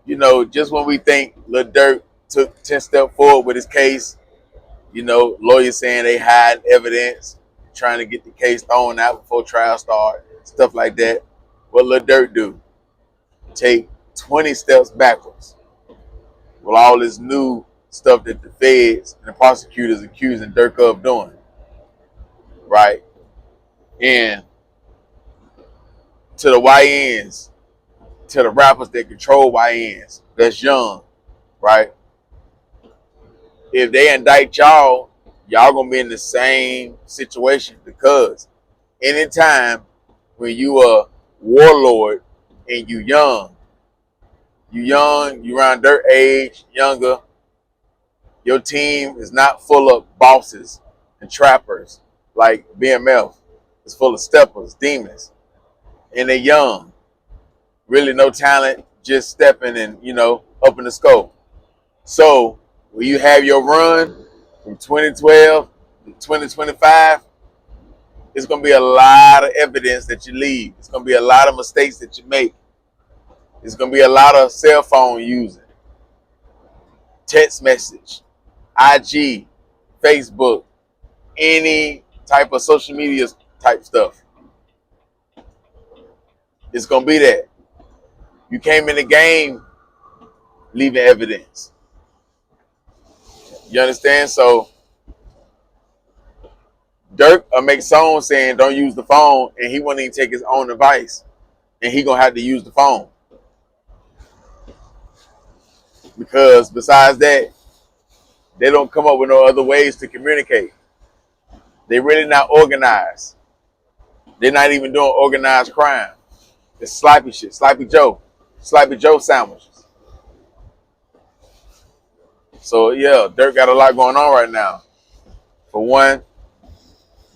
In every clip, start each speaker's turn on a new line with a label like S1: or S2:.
S1: You know, just when we think Lil Durk took 10 steps forward with his case, you know, lawyers saying they hide evidence, trying to get the case thrown out before trial start, stuff like that. What Lil Durk do? Take 20 steps backwards with all this new stuff that the feds and the prosecutors accusing Durk of doing, right? And to the YNs, to the rappers that control YNs, that's young, right? If they indict y'all, y'all gonna be in the same situation because anytime when you a warlord and you around their age, younger, your team is not full of bosses and trappers like BMF. It's full of steppers, demons, and they young. Really no talent, just stepping and, you know, up in the scope. So when you have your run from 2012 to 2025, it's going to be a lot of evidence that you leave. It's going to be a lot of mistakes that you make. It's going to be a lot of cell phone using, text message, IG, Facebook, any type of social media type stuff. It's going to be that. You came in the game leaving evidence. You understand? So Durk make songs saying don't use the phone, and he won't even take his own advice, and he gonna have to use the phone because besides that, they don't come up with no other ways to communicate. They really not organized. They're not even doing organized crime. It's sloppy shit, sloppy Joe sandwiches. So yeah, Durk got a lot going on right now. For one,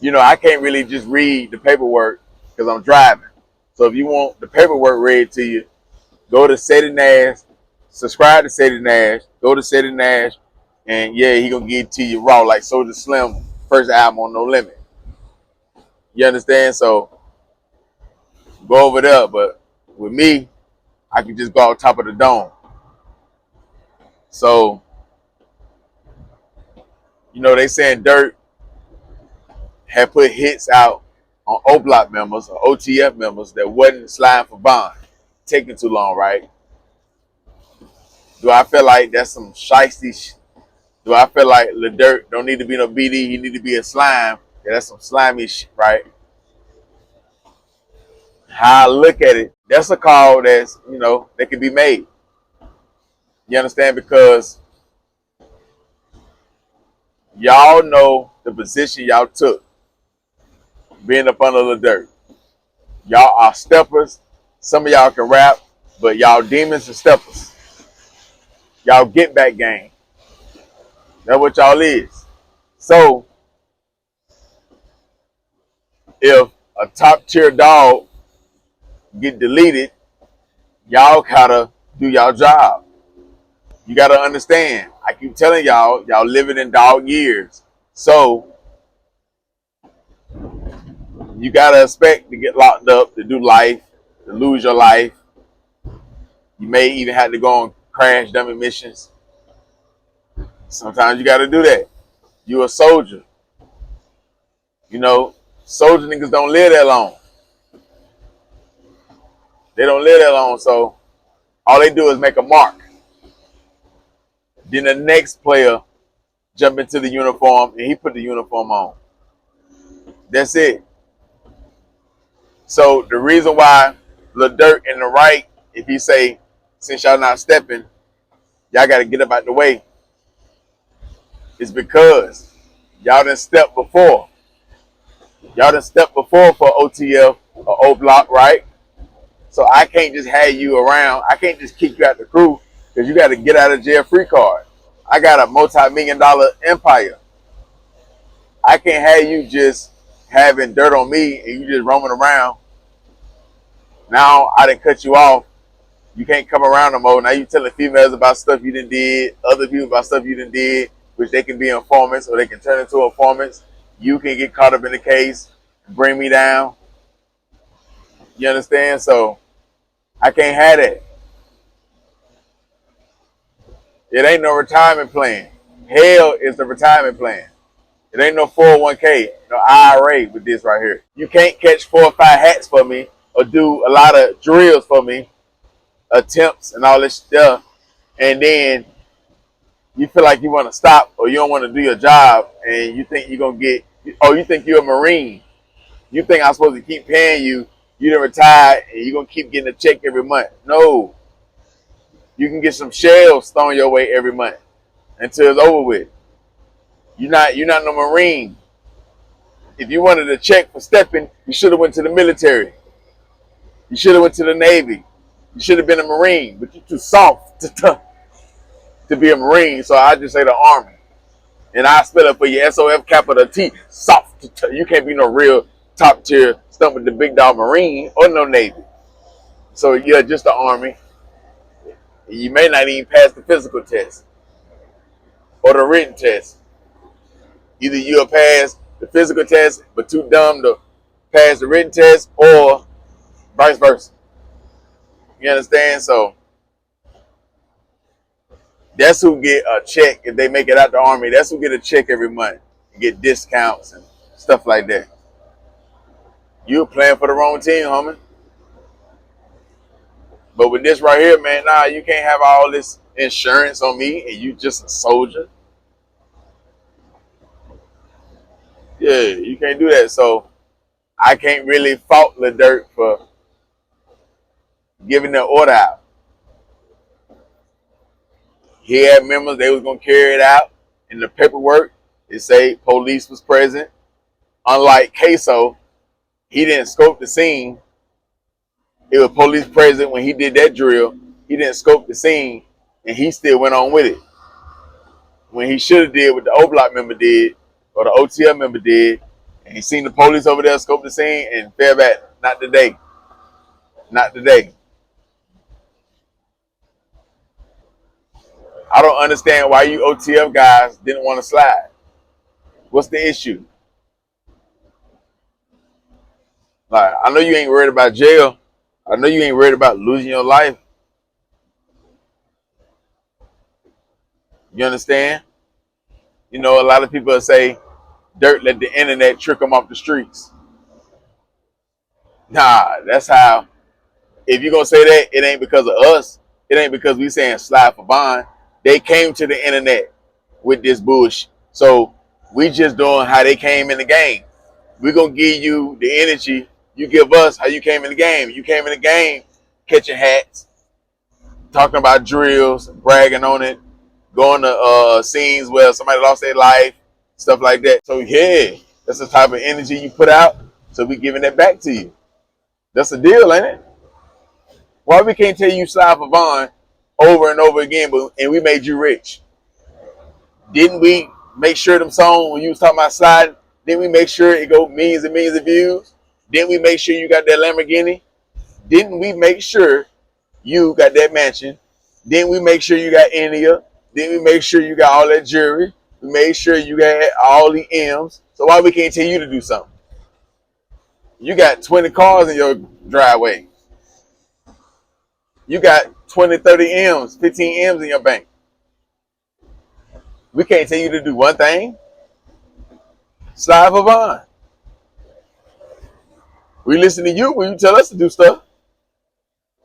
S1: you know, I can't really just read the paperwork because I'm driving. So if you want the paperwork read to you, go to Sadie Nash, subscribe to Sadie Nash, go to Sadie Nash, and yeah, he gonna give it to you raw like Soulja Slim first album on No Limit. You understand? So go over there, but with me, I can just go on top of the dome. So, you know, they saying Durk had put hits out on O Block members or OTF members that wasn't sliding for bond, taking too long, right? Do I feel like that's some shiesty? Do I feel like Lil Durk don't need to be no BD? He need to be a slime. Yeah, that's some slimy shit, right? How I look at it, that's a call that's, you know, that can be made. You understand? Because y'all know the position y'all took being up under Lil Durk. Y'all are steppers. Some of y'all can rap, but y'all demons and steppers. Y'all get back game. That's what y'all is. So if a top tier dog get deleted, y'all gotta do y'all job. You gotta understand. I keep telling y'all, y'all living in dog years. So you gotta expect to get locked up, to do life, to lose your life. You may even have to go on crash dummy missions. Sometimes you gotta do that. You a soldier. You know, soldier niggas don't live that long. They don't live that long, so all they do is make a mark. Then the next player jump into the uniform and he put the uniform on. That's it. So the reason why Lil Durk in the right, if he say, since y'all not stepping, y'all got to get up out the way, is because y'all done stepped before. Y'all done stepped before for OTF or O Block, right? So I can't just have you around. I can't just kick you out the crew because you got to get out of jail free card. I got a multi-million-dollar empire. I can't have you just having dirt on me and you just roaming around. Now I done cut you off. You can't come around no more. Now you telling females about stuff you done did, other people about stuff you done did, which they can be informants or they can turn into informants. You can get caught up in the case, bring me down. You understand? So I can't have that. It ain't no retirement plan. Hell is the retirement plan. It ain't no 401k, no IRA with this right here. You can't catch 4 or 5 hats for me or do a lot of drills for me, attempts and all this stuff, and then you feel like you want to stop or you don't want to do your job and you think you're going to get, or you think you're a Marine. You think I'm supposed to keep paying you, you done retired and you're going to keep getting a check every month. No. You can get some shells thrown your way every month until it's over with. You're not no Marine. If you wanted a check for stepping, you should have went to the military. You should have went to the Navy. You should have been a Marine, but you're too soft to be a Marine, so I just say the Army. And I spell it for you, SOF capital T, soft. You can't be no real top tier stuff with the big dog Marine or no Navy. So you're just the Army. You may not even pass the physical test or the written test. Either you'll pass the physical test, but too dumb to pass the written test, or vice versa. You understand? So that's who get a check if they make it out the Army. That's who get a check every month and get discounts and stuff like that. You're playing for the wrong team, homie. But with this right here, man, nah, you can't have all this insurance on me and you just a soldier. Yeah, you can't do that. So I can't really fault Lil Durk for giving the order out. He had members, they was going to carry it out. In the paperwork, it say police was present. Unlike Queso, he didn't scope the scene. It was police present when he did that drill. He didn't scope the scene, and he still went on with it. When he should have did what the O-Block member did, or the OTL member did, and he seen the police over there scope the scene and fell back. Not today. Not today. I don't understand why you OTF guys didn't want to slide. What's the issue? Like, I know you ain't worried about jail. I know you ain't worried about losing your life. You understand? You know, a lot of people say, Durk let the internet trick them off the streets. Nah, that's how. If you're going to say that, it ain't because of us. It ain't because we saying slide for bond. They came to the internet with this bullshit. So we just doing how they came in the game. We're going to give you the energy. You give us how you came in the game. You came in the game catching hats, talking about drills, bragging on it, going to scenes where somebody lost their life, stuff like that. So yeah, that's the type of energy you put out. So we giving that back to you. That's the deal, ain't it? Why we can't tell you slide for bond over and over again, and we made you rich? Didn't we make sure them songs when you was talking about sliding, didn't we make sure it go millions and millions of views? Didn't we make sure you got that Lamborghini? Didn't we make sure you got that mansion? Didn't we make sure you got India? Didn't we make sure you got all that jewelry? We made sure you got all the M's. So why we can't tell you to do something? You got 20 cars in your driveway. You got 20, 30 M's, 15 M's in your bank. We can't tell you to do one thing. Slide for bond. We listen to you when you tell us to do stuff.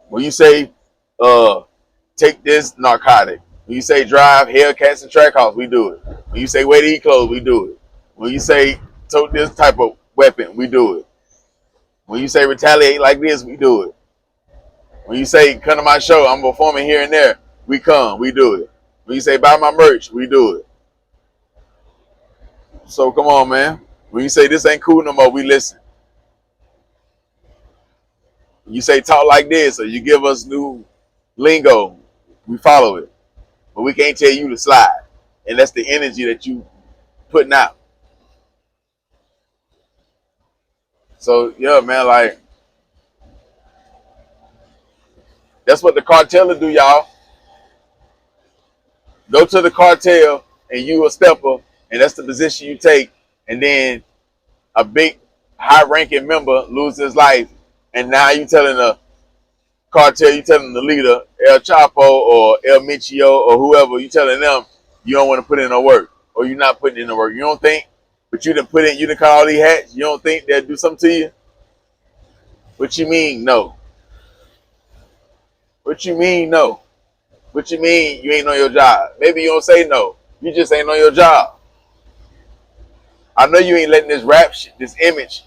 S1: When you say, take this narcotic. When you say drive Hellcats and track house, we do it. When you say wear these clothes, we do it. When you say tote this type of weapon, we do it. When you say retaliate like this, we do it. When you say come to my show, I'm performing here and there, we come, we do it. When you say buy my merch, we do it. So come on, man. When you say this ain't cool no more, we listen. When you say talk like this, or you give us new lingo, we follow it. But we can't tell you to slide. And that's the energy that you putting out. So yeah, man, like that's what the cartel will do, y'all. Go to the cartel and you a stepper, and that's the position you take, and then a big high-ranking member loses his life, and now you telling a cartel, you telling the leader, El Chapo or El Michio or whoever, you telling them you don't want to put in no work or you're not putting in the work. You don't think, but you done cut all these hats, you don't think they'll do something to you? What you mean, no? What you mean, no? What you mean you ain't on your job? Maybe you don't say no. You just ain't on your job. I know you ain't letting this rap shit, this image,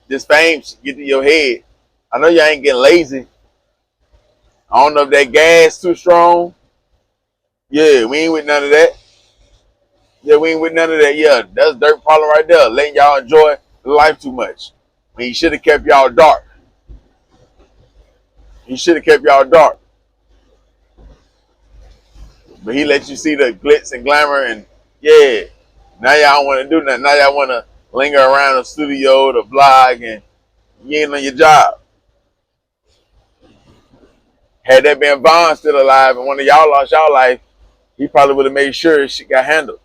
S1: this fame shit get to your head. I know you ain't getting lazy. I don't know if that gas too strong. Yeah, we ain't with none of that. Yeah, we ain't with none of that. Yeah, that's Durk problem right there. Letting y'all enjoy life too much. I mean, he should have kept y'all dark. He should have kept y'all dark. But he let you see the glitz and glamour and yeah. Now y'all don't want to do nothing. Now y'all want to linger around the studio, the blog, and you ain't on your job. Had that been Vaughn still alive and one of y'all lost y'all life, he probably would have made sure shit got handled.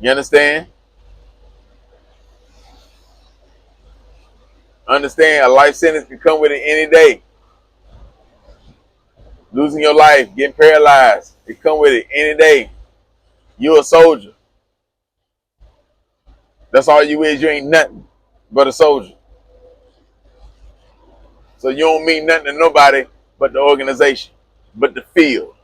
S1: You understand? Understand a life sentence can come with it any day. Losing your life, getting paralyzed, it come with it any day. You a soldier. That's all you is. You ain't nothing but a soldier. So you don't mean nothing to nobody but the organization, but the field.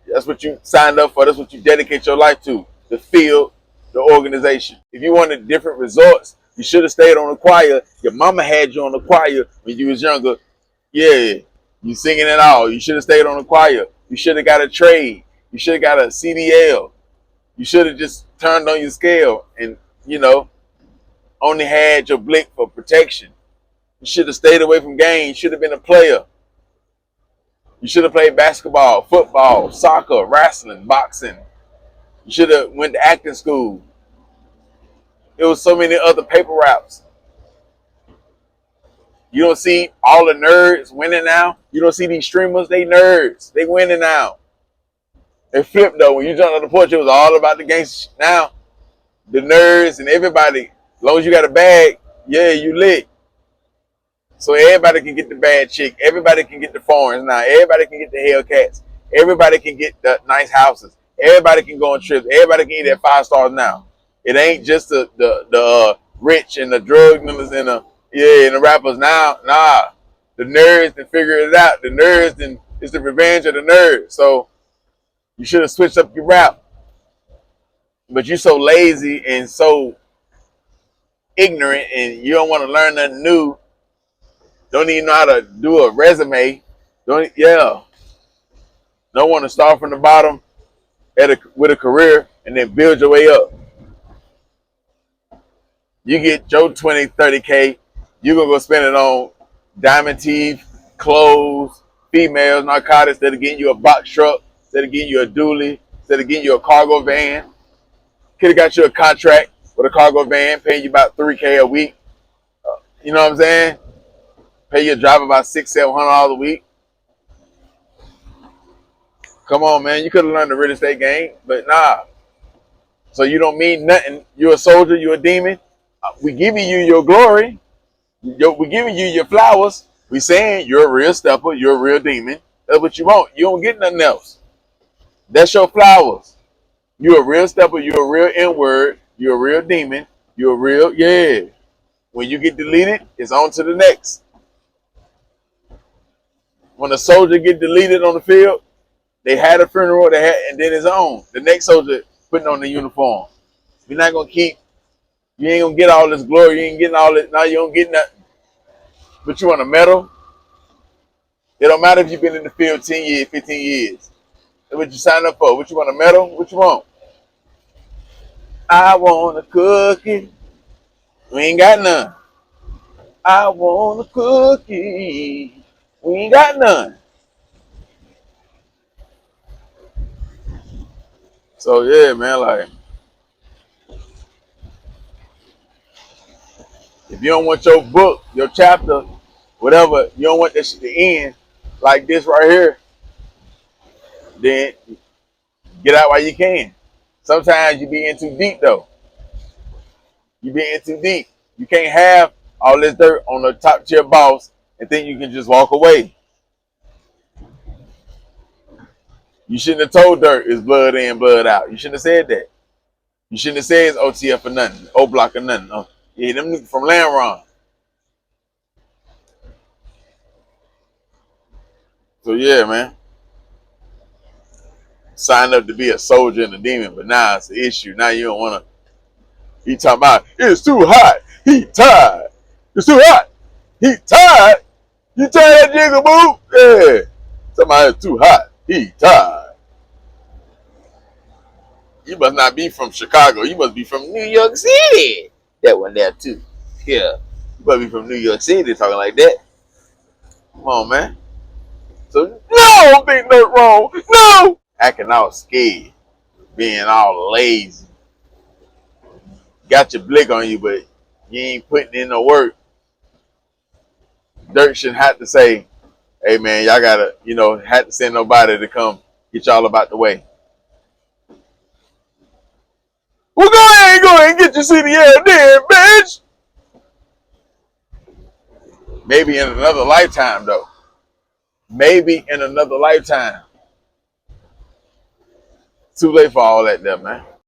S1: That's what you signed up for. That's what you dedicate your life to. The field, the organization. If you wanted different results, you should have stayed on the choir. Your mama had you on the choir when you was younger. Yeah, you singing it all. You should have stayed on the choir. You should have got a trade. You should have got a CDL. You should have just turned on your scale and, only had your blick for protection. You should have stayed away from games. You should have been a player. You should have played basketball, football, soccer, wrestling, boxing. You should have went to acting school. There was so many other paper routes. You don't see all the nerds winning now. You don't see these streamers, they nerds. They winning now. They flipped though. When you jumped on the porch, it was all about the gangster. Now, the nerds and everybody, as long as you got a bag, yeah, you lit. So everybody can get the bad chick. Everybody can get the foreigns now. Everybody can get the Hellcats. Everybody can get the nice houses. Everybody can go on trips. Everybody can eat at 5 stars now. It ain't just the rich and the drug members and the rappers now. Nah, the nerds can figure it out. The nerds and it's the revenge of the nerds. So you should have switched up your rap. But you're so lazy and so ignorant and you don't want to learn nothing new. Don't even know how to do a resume. Don't want to start from the bottom with a career and then build your way up. You get your 20, 30K, you're going to go spend it on diamond teeth, clothes, females, narcotics, instead of getting you a box truck, instead of getting you a dually, instead of getting you a cargo van. Could have got you a contract with a cargo van, paying you about $3K a week. You know what I'm saying? Pay your driver about $600-700 a week. Come on, man. You could have learned the real estate game, but nah. So you don't mean nothing. You're a soldier. You're a demon. We giving you your glory. We giving you your flowers. We saying you're a real stepper. You're a real demon. That's what you want. You don't get nothing else. That's your flowers. You're a real stepper. You're a real N-word. You're a real demon. You're a real, yeah. When you get deleted, it's on to the next. When a soldier get deleted on the field, they had a funeral, and then it's on. The next soldier putting on the uniform. You're not going to keep, you ain't going to get all this glory. You ain't getting all this, now you don't get nothing. But you want a medal? It don't matter if you've been in the field 10 years, 15 years. That's what you signed up for. What you want, a medal? What you want? I want a cookie. We ain't got none. I want a cookie. We ain't got none. So yeah, man, like if you don't want your book, your chapter, whatever, you don't want that shit to end like this right here, then get out while you can. Sometimes you be in too deep though. You be in too deep. You can't have all this dirt on the top tier boss and think you can just walk away. You shouldn't have told Durk it's blood in, blood out. You shouldn't have said that. You shouldn't have said it's OTF or nothing, O Block or nothing. Yeah, them niggas from Landron. So yeah, man. Signed up to be a soldier and a demon, but now it's an issue. Now you don't want to. He talking about it's too hot. He tired. It's too hot. He tired. You tired, Jigaboo? Yeah. Talking about it's too hot. He tired. You must not be from Chicago. You must be from New York City. That one there too. Yeah. You must be from New York City talking like that. Come on, man. So no, I'm thinking nothing wrong. No. Acting all scared. Being all lazy. Got your blick on you, but you ain't putting in no work. Durk shouldn't have to say, hey man, y'all gotta, have to send nobody to come get y'all about the way. Well, go ahead and get your CDL then, bitch. Maybe in another lifetime, though. Maybe in another lifetime. Too late for all that, there, man.